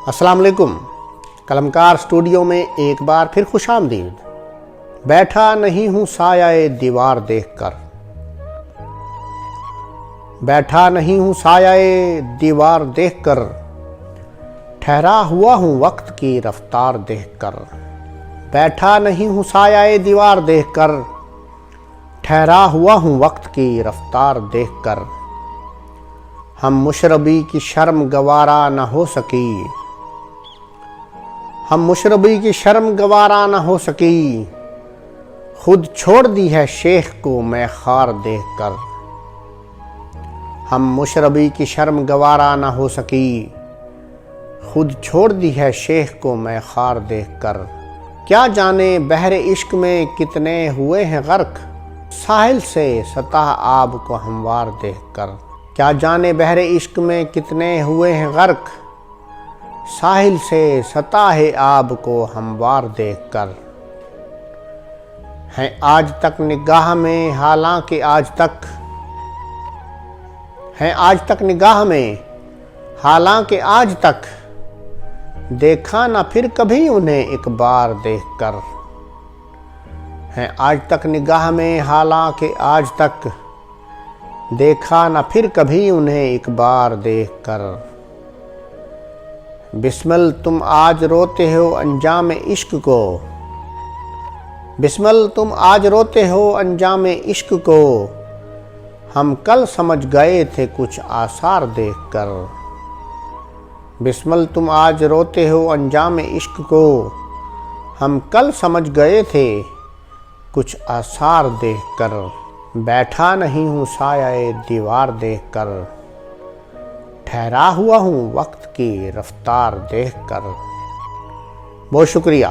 अस्सलाम वालेकुम। कलमकार स्टूडियो में एक बार फिर खुशामदीद। बैठा नहीं हूँ साया दीवार देखकर, बैठा नहीं हूँ साया दीवार देखकर, ठहरा हुआ हूँ वक्त की रफ्तार देखकर। बैठा नहीं हूँ साया दीवार देखकर, ठहरा हुआ हूँ वक्त की रफ्तार देखकर। हम मुशरबी की शर्म गवारा न हो सकी, हम मुशरबी की शर्म गवारा न हो सकी, खुद छोड़ दी है शेख को मैं खार देखकर। हम मुशरबी की शर्म गवारा न हो सकी, खुद छोड़ दी है शेख को मैं खार देखकर। क्या जाने बहरे इश्क में कितने हुए हैं गर्क, साहिल से सतह आब को हमवार देखकर। क्या जाने बहरे इश्क में कितने हुए हैं गर्क, साहिल से सतह आब को हमवार देखकर। हैं आज तक निगाह में हालांकि आज तक, हैं आज तक निगाह में हालांकि आज तक, देखा ना फिर कभी उन्हें एक बार देखकर। हैं आज तक निगाह में हालांकि आज तक, देखा ना फिर कभी उन्हें एक बार देखकर। बिस्मिल तुम आज रोते हो अंजाम इश्क को, बिस्मिल तुम आज रोते हो अंजाम इश्क को, हम कल समझ गए थे कुछ आसार देखकर। बिस्मिल तुम आज रोते हो अंजाम इश्क को, हम कल समझ गए थे कुछ आसार देखकर। बैठा नहीं हूँ साया दीवार देखकर, ठहरा हुआ हूँ वक्त की रफ्तार देखकर। बहुत शुक्रिया।